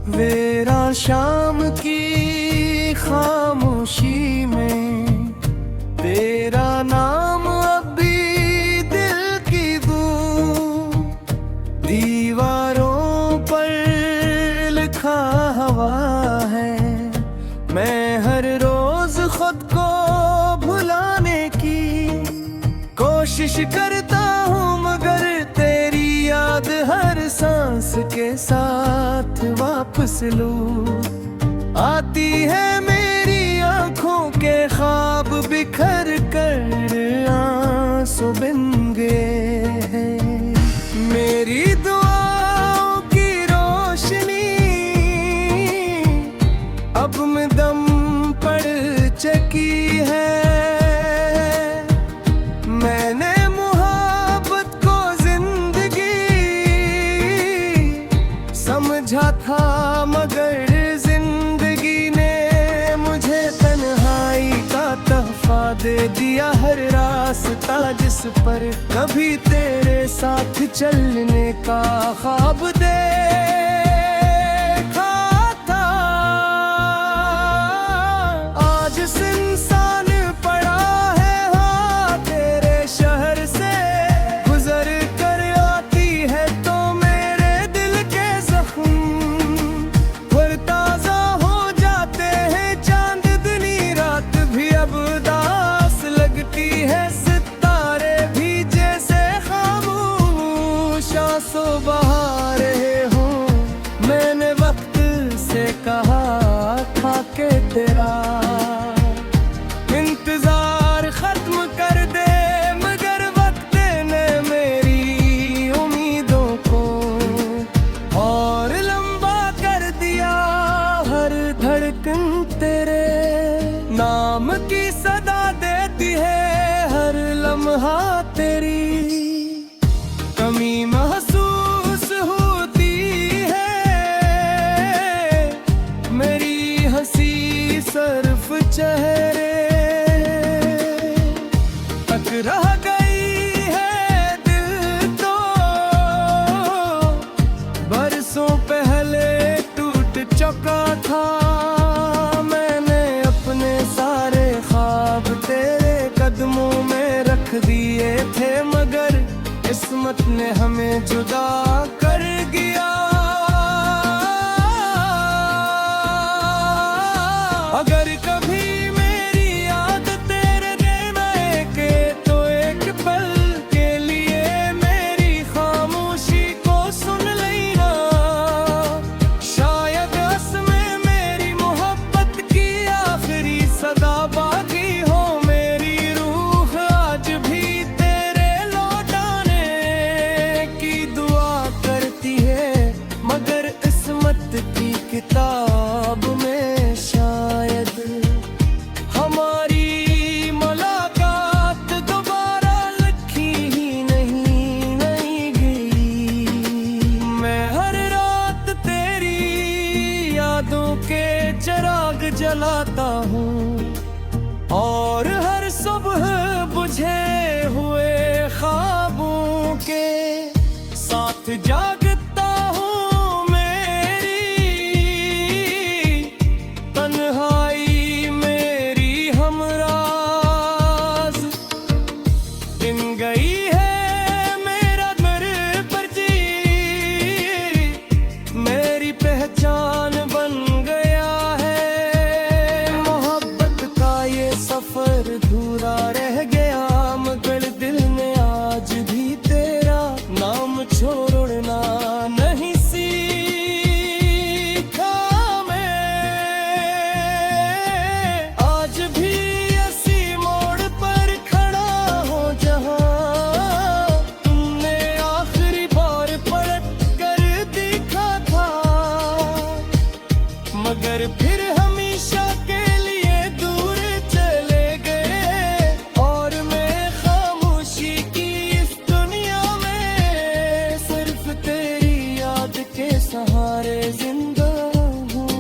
Vera शाम की खामोशी में तेरा नाम अब भी दिल की गूं दीवारों पर लिखा हुआ है। मैं हर रोज खुद को भुलाने की कोशिश करता हूँ, मगर तेरी याद हर सांस के साथ वापस लूं। आती है मेरी आंखों के ख्वाब बिखर कर आंसू बिन गए हैं। मेरी दुआओं की रोशनी अब में दम पड़ चुकी है। मैंने मोहब्बत को जिंदगी समझा था, मगर जिंदगी ने मुझे तन्हाई का तोहफा दे दिया। हर रास्ता जिस पर कभी तेरे साथ चलने का ख्वाब देखा था, आज सुनसान पड़ा है। हाँ, तेरे शहर से गुजर कर आती है तो मेरे दिल के जख्म फिर ताजा हो जाते हैं। चांदनी रात भी अब उदास लगती है, सितारे भी जैसे खामोश आंसू बहा रहे हों। मैंने वक्त से कहा था कि तेरा इंतजार खत्म कर दे, मगर वक्त ने मेरी उम्मीदों को और लंबा कर दिया। हर धड़कन तेरे नाम की सदा देती है, हर लम्हा तेरी कमी महसूस होती है। मेरी हंसी सिर्फ चेहरे तक रह गई है, दिल तो बरसों पहले टूट चुका था। मैंने अपने सारे ख्वाब तेरे कदमों में रख दिए थे, मगर किस्मत ने हमें जुदा कर दिया। अगर कभी मेरी याद तेरे नए के तो एक पल के लिए मेरी खामोशी को सुन लेना। शायद असमें मेरी मोहब्बत की आखिरी सदा बाकी हो। मेरी रूह आज भी तेरे लौटाने की दुआ करती है, मगर किस्मत की किताब में शायद हमारी मुलाकात दोबारा लिखी ही नहीं गई। मैं हर रात तेरी यादों के चिराग जलाता हूँ और हर सुबह बुझे हुए ख्वाबों के साथ जागता हूँ। मेरी तन्हाई मेरी हमराज दिन गई है, मेरा घर पर जी मेरी पहचान बन गया है। मोहब्बत का ये सफर अधूरा रह गया, मगर दिल ने आज भी तेरा नाम छोड़ना नहीं सीखा। मैं आज भी इसी मोड़ पर खड़ा हूँ जहाँ तुमने आखिरी बार पलट कर देखा था, मगर फिर हमेशा के लिए दूर चले गए। और मैं खामोशी की इस दुनिया में सिर्फ तेरी याद के सहारे जिंदा हूँ।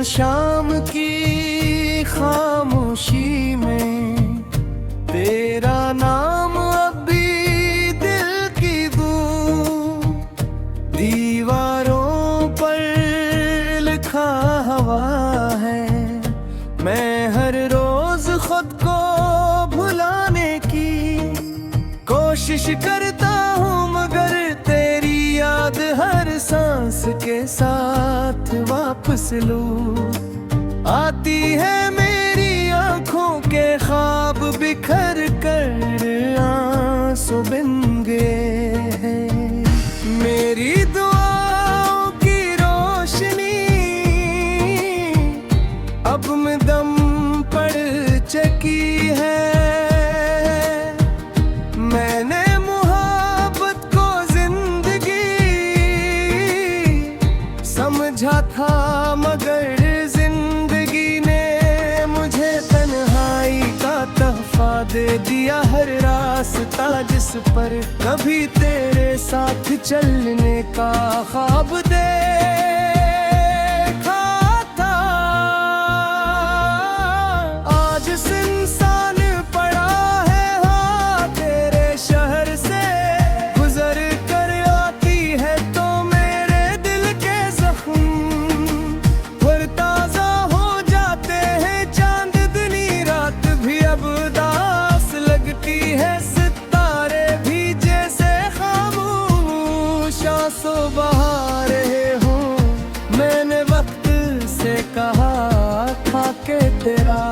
शाम की खामोशी में तेरा नाम अब भी दिल की दीवारों पर लिखा हुआ है। मैं हर रोज खुद को भुलाने की कोशिश करता हूँ, मगर तेरी याद हर सांस के साथ वापस लूँ। आती है मेरी आंखों के ख्वाब बिखर कर आंसू बिन गए हैं। मेरी दुआओं की रोशनी अब में दम पड़ चुकी है। मैंने मोहब्बत को जिंदगी समझा था, मगर जिंदगी ने मुझे तन्हाई का तोहफा दे दिया। हर रास्ता जिस पर कभी तेरे साथ चलने का ख्वाब देखा था, आज सुनसान पड़ा है। हाँ, तेरे शहर से गुजर कर आती है तो मेरे दिल के जख्म फिर ताजा हो जाते हैं। चांदनी रात भी अब उदास लगती है, सितारे भी जैसे खामोश आंसू बहा रहे हों। मैंने वक्त से कहा था कि तेरा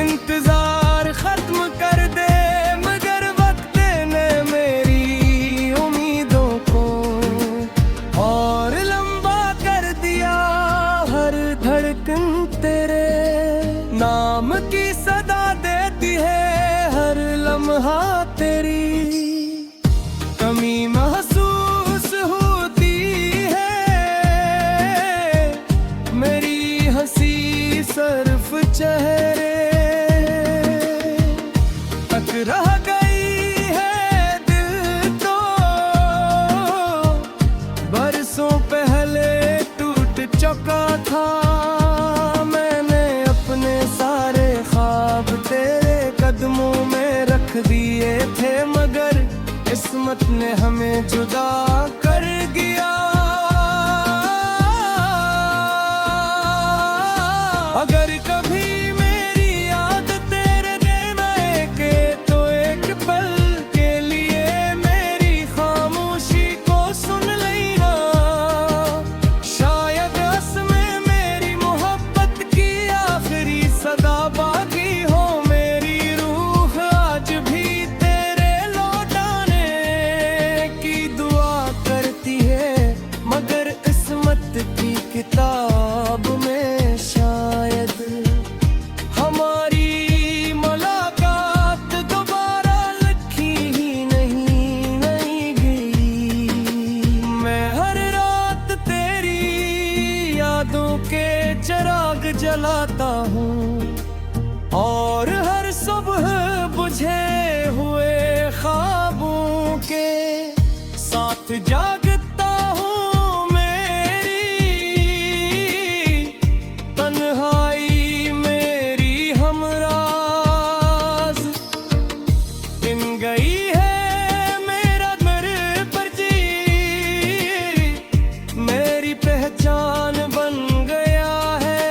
इंतजार खत्म कर दे, मगर वक्त ने मेरी उम्मीदों को और लंबा कर दिया। हर धड़कन तेरे नाम की सदा देती है, हर लम्हा तेरी कमी महसूस होती है। मेरी हंसी सिर्फ चेहरे तक रह गई है, दिल तो बरसों पहले टूट चुका था। मैंने अपने सारे ख्वाब तेरे कदमों में रख दिए थे, मगर किस्मत ने हमें जुदा कर दिया। अगर कभी मेरी याद तेरे नैन के तो एक पल के लिए मेरी खामोशी को सुन लेना। शायद असमें मेरी मोहब्बत की आखिरी सदा बाकी हो। मेरी रूह आज भी तेरे लौटाने की दुआ करती है, मगर किस्मत की किताब में शायद हमारी मुलाकात दोबारा लिखी ही नहीं गई। मैं हर रात तेरी यादों के चिराग जलाता हूँ और हर सुबह बुझे हुए ख्वाबों के साथ जागता हूँ। मेरी तन्हाई मेरी हमराज दिन गई है, मेरा मेरे पर जी मेरी पहचान बन गया है।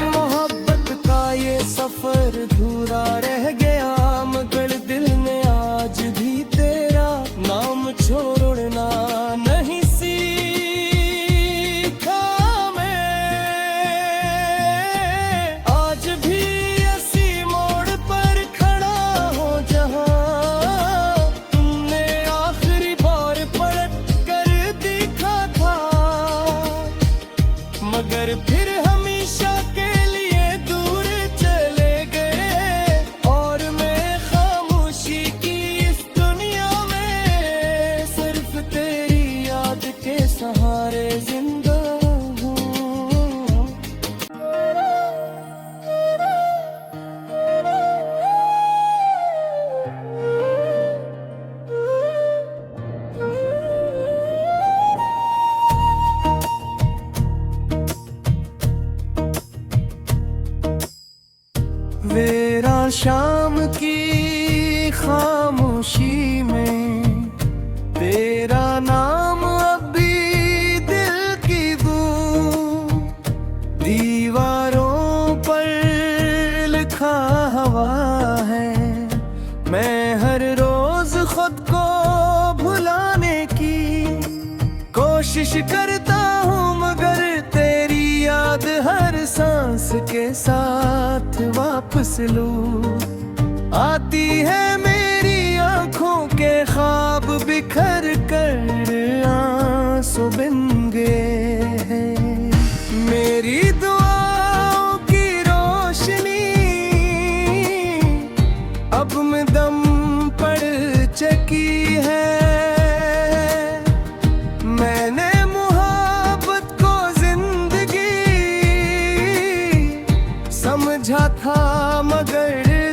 मोहब्बत का ये सफर अधूरा रह गया, मगर दिल ने आज भी तेरा नाम छोड़ना शाम की खामोशी में तेरा नाम अब भी दिल की गूंज, दीवारों पर लिखा हुआ है। मैं हर रोज खुद को भुलाने की कोशिश करता हूँ, मगर तेरी याद हर सांस के साथ वापस लूं। आती है मेरी आंखों के ख्वाब बिखर कर आंसू बिन गए हैं। मेरी दुआओं की रोशनी अब में दम पड़ चुकी है। मैंने मोहब्बत को जिंदगी समझा था, मगर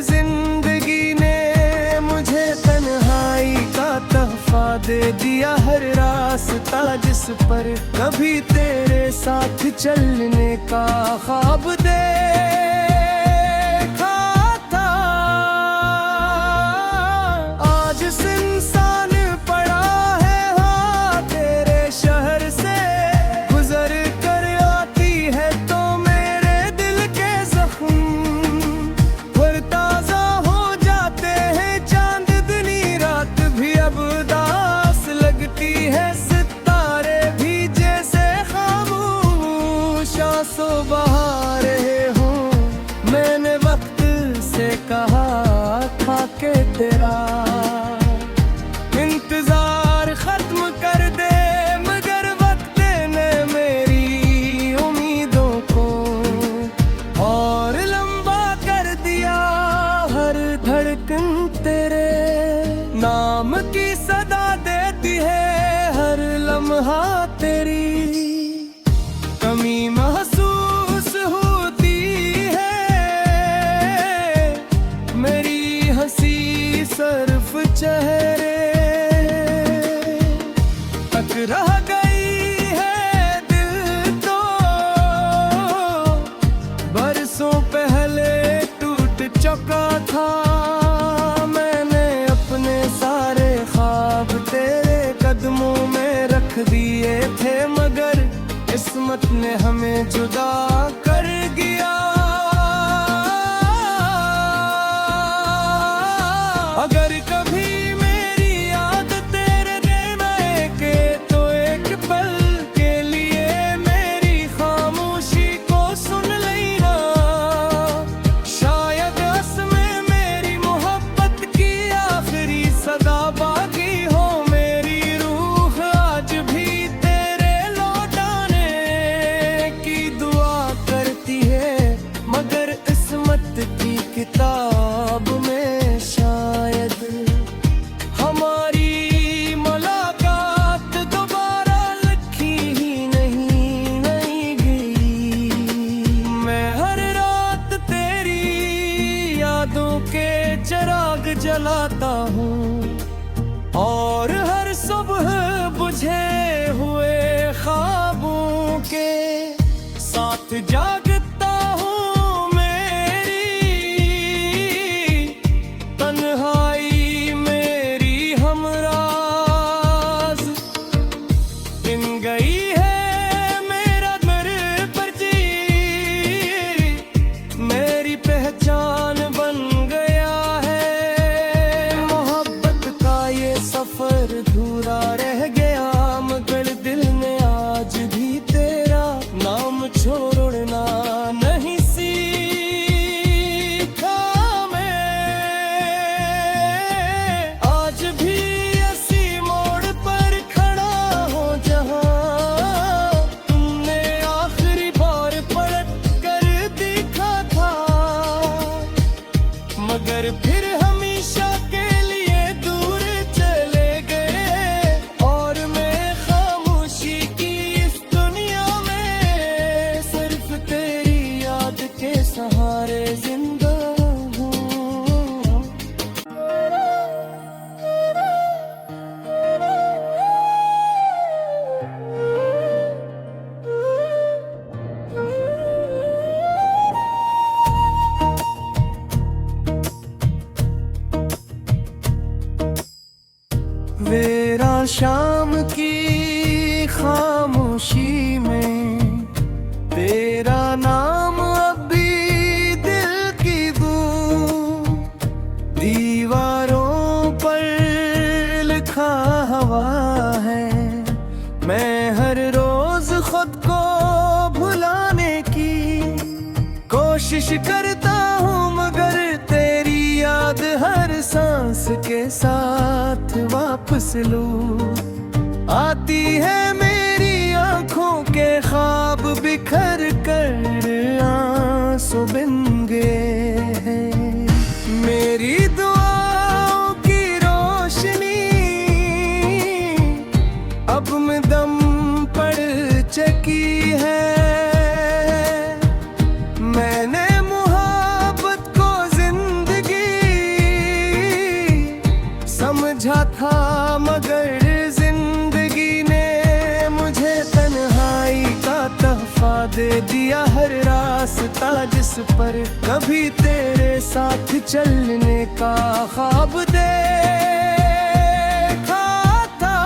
जिंदगी ने मुझे तन्हाई का तोहफा दे दिया। हर रास्ता जिस पर कभी तेरे साथ चलने का ख्वाब देखा था, आज सुनसान पड़ा है। हाँ, तेरे शहर से गुजर कर आती है तो मेरे दिल के जख्म फिर ताजा हो जाते हैं। चांदनी रात भी अब उदास लगती है, सितारे भी जैसे खामोश आंसू बहा रहे हों। मैंने वक्त से कहा था कि तेरा इंतजार खत्म कर दे, मगर वक्त ने मेरी उम्मीदों को और लंबा कर दिया। हर धड़कन तेरे नाम की सदा देती है, हर लम्हा तेरी कमी महसूस होती है। मेरी हंसी सिर्फ चेहरे तक रह गई है, दिल तो बरसों पहले टूट चुका था। मैंने अपने सारे ख्वाब तेरे कदमों में रख दिए थे, मगर किस्मत ने हमें जुदा कर दिया। अगर कभी मेरी याद तेरे नैन के तो एक पल के लिए मेरी खामोशी को सुन लेना। शायद असमें मेरी मोहब्बत की आखिरी सदा बाकी हो। मेरी रूह आज भी तेरे लौटाने की दुआ करती है, मगर किस्मत की किताब में शायद हमारी मुलाकात दोबारा लिखी ही नहीं गई। मैं हर रात तेरी यादों के चिराग जलाता हूँ और हर सुबह बुझे हुए ख्वाबों के साथ जागता हूँ। मेरी तन्हाई मेरी हमराज दिन गई है, मेरा घर पर जी मेरी पहचान बन गया है। मोहब्बत का ये सफर अधूरा रह गया, मगर दिल ने आज भी तेरा नाम छोड़ना सुबह शाम की खामोशी में तेरा नाम अब भी दिल की गूंज, दीवारों पर लिखा हुआ है। मैं हर रोज खुद को भुलाने की कोशिश करता हूँ, मगर तेरी याद हर सांस के साथ वापस लूं। आती है मेरी आंखों के ख्वाब बिखर कर आंसू बिन गए हैं। मेरी दुआओं की रोशनी अब में दम पड़ चुकी है। मैंने मोहब्बत को जिंदगी समझा था, मगर जिंदगी ने मुझे तन्हाई का तोहफा दे दिया। हर रास्ता जिस पर कभी तेरे साथ चलने का ख्वाब देखा था,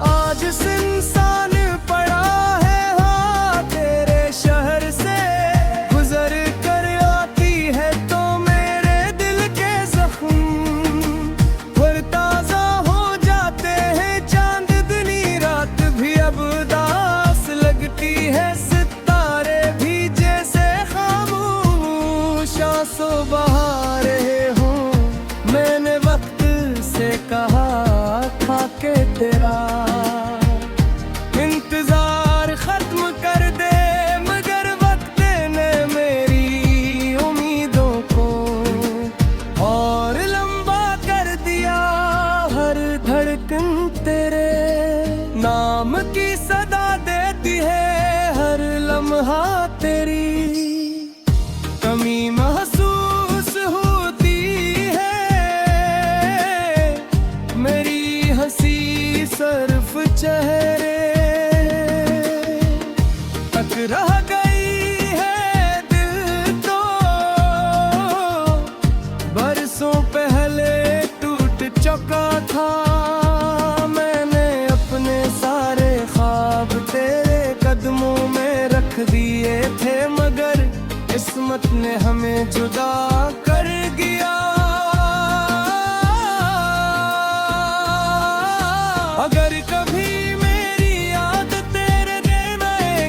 आज सुनसान पड़ा है। हाँ, तेरे शहर से गुजर कर आती है तो मेरे दिल के जख्म फिर ताजा हो जाते हैं। चांदनी रात भी अब उदास लगती है, सितारे भी जैसे खामोश आंसू बहा रहे हों। मैंने वक्त से कहा था कि तेरा इंतजार खत्म कर दे, मगर वक्त ने मेरी उम्मीदों को और लंबा कर दिया। हर धड़कन तेरे नाम की सदा देती है, हर लम्हा तेरी कमी महसूस होती है। मेरी हंसी सिर्फ चेहरे तक रह गई है, दिल तो बरसों पहले टूट चुका था। मैंने अपने सारे ख्वाब तेरे कदमों में रख दिए थे, मगर किस्मत ने हमें जुदा कर दिया। अगर कभी मेरी याद तेरे नैन आए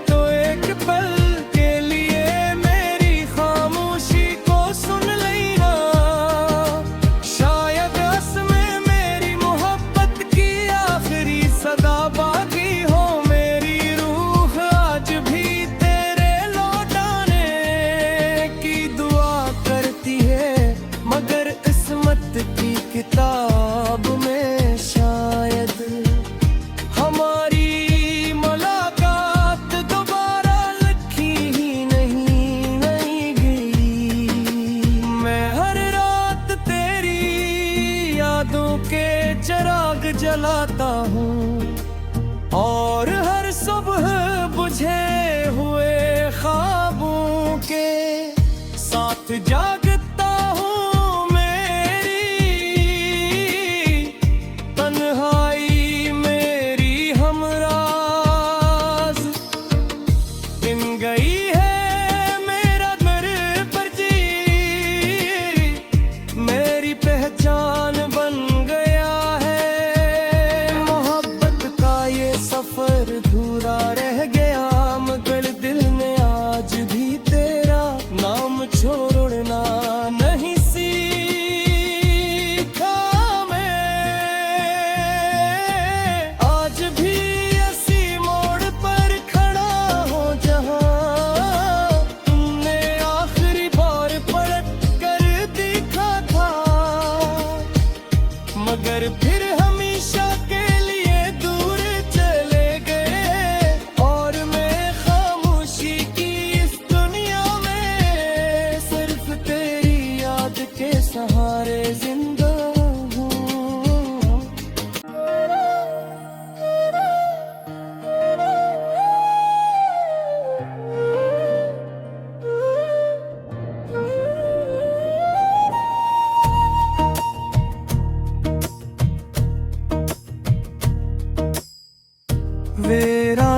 तो एक पल के लिए मेरी खामोशी को सुन लेना। शायद असमें मेरी मोहब्बत की आखिरी सदा बाकी हो। मेरी रूह आज भी तेरे लौटाने की दुआ करती है, मगर किस्मत की किताब में शायद हमारी मुलाकात दोबारा लिखी ही नहीं गई। मैं हर रात तेरी यादों के चिराग जलाता हूँ, और हर सुबह बुझे हुए ख्वाबों के साथ जागता हूँ। मेरी तन्हाई मेरी हमराज दिन गई है, मेरा घर पर जी मेरी पहचान बन गया है। मोहब्बत का ये सफर अधूरा रह गया, मगर दिल ने आज भी तेरा नाम छोड़ना नहीं सीखा। मैं आज भी इसी मोड़ पर खड़ा हूँ जहाँ तुमने आखिरी बार पलट कर देखा था, मगर फिर हमेशा के लिए दूर चले गए। और मैं खामोशी की इस दुनिया में सिर्फ तेरी याद के सहारे जिंदा हूँ।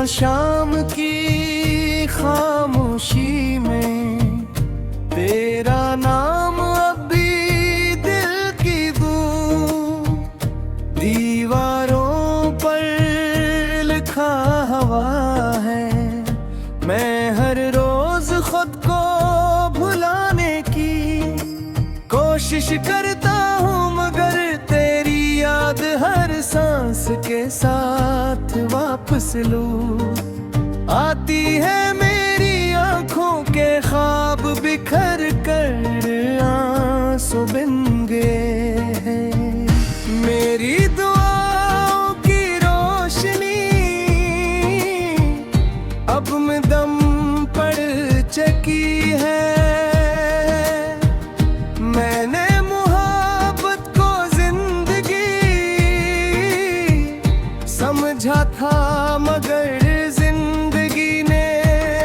शाम की खामोशी में तेरा नाम अब भी दिल की दीवारों पर लिखा हुआ है। मैं हर रोज खुद को भुलाने की कोशिश करता हूँ, मगर तेरी याद हर सांस के साथ वापस लूं। आती है मेरी आंखों के ख्वाब बिखर कर आंसू बिन गए हैं। मेरी दुआओं की रोशनी अब में दम पड़ चुकी है। मैंने मोहब्बत को जिंदगी समझा था, मगर जिंदगी ने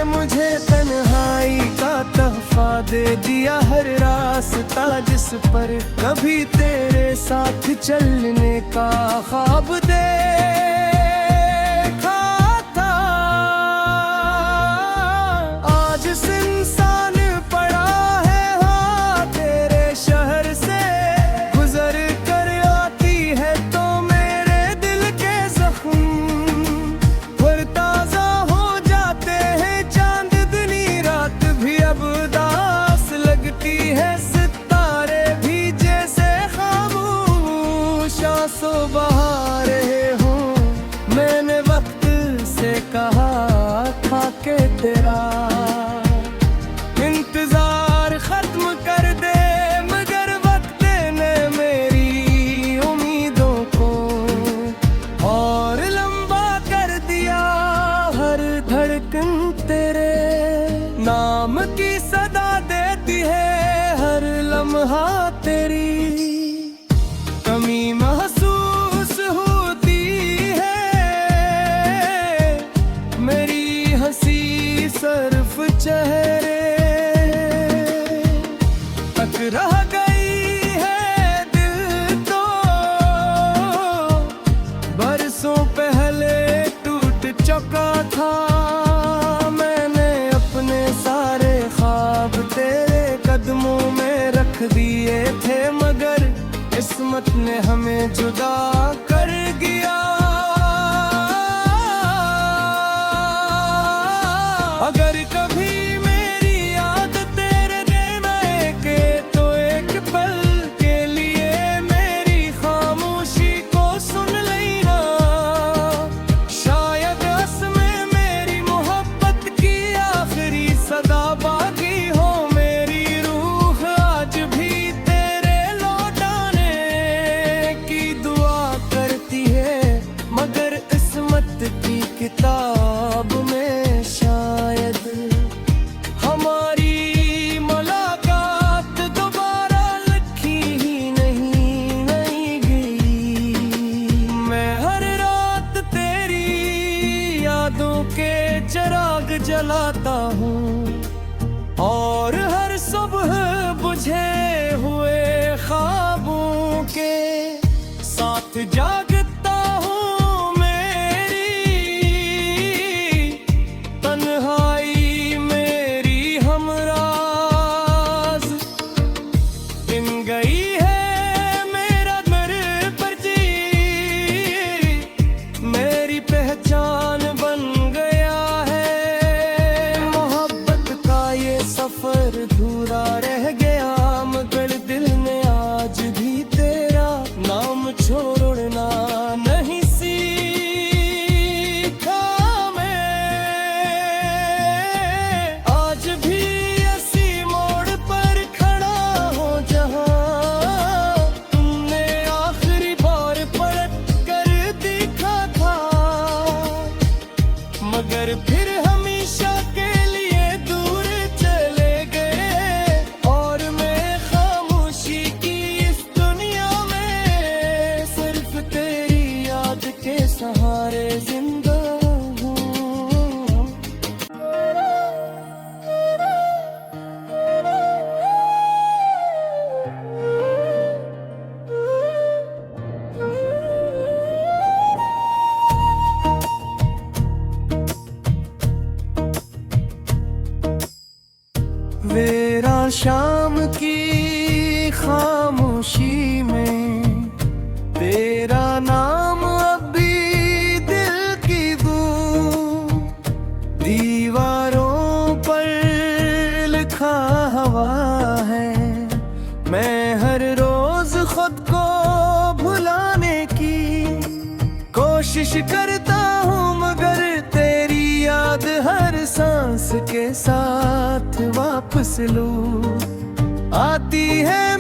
मुझे तन्हाई का तोहफा दे दिया। हर रास्ता जिस पर कभी तेरे साथ चलने का ख्वाब देखा था, आज सुनसान पड़ा है। हाँ, तेरे शहर से गुजर कर आती है तो मेरे दिल के जख्म फिर ताजा हो जाते हैं। चांदनी रात भी अब उदास लगती है, सितारे भी जैसे खामोश आंसू बहा रहे हो। मैंने वक्त से कहा था कि तेरा इंतजार खत्म कर दे, मगर वक्त ने मेरी उम्मीदों को और लंबा कर दिया। हर धड़कन तेरे नाम की सदा देती है, हर लम्हा तेरी कमी महसूस होती है। मेरी हंसी सिर्फ चेहरे तक रह गई है, दिल तो बरसों पहले टूट चुका था। मैंने अपने सारे ख्वाब तेरे कदमों में रख दिए थे, मगर किस्मत ने हमें जुदा कर दिया। अगर कभी मेरी याद तेरे नैन के तो एक पल के लिए मेरी खामोशी को सुन लेना। शायद असमें मेरी मोहब्बत की आखिरी सदा बाकी हो। मेरी रूह आज भी तेरे लौटाने की दुआ करती है, मगर किस्मत की किताब में शायद हमारी मुलाकात दोबारा लिखी ही नहीं गई। मैं हर रात तेरी यादों के चिराग जलाता हूँ और हर सुबह बुझे हुए ख्वाबों के साथ जागता हूँ। मेरी तन्हाई मेरी हमराज बिन गई है। मेरा घर पर जी मेरी पहचान बन गया है। मोहब्बत का ये सफर अधूरा रह गया, मगर दिल ने आज भी तेरा नाम छोड़ना शाम की खामोशी में तेरा नाम अभी दिल की दीवारों पर लिखा हुआ है। मैं हर रोज खुद को भुलाने की कोशिश करता हूँ, मगर तेरी याद हर सांस के साथ वापस लूँ आती है।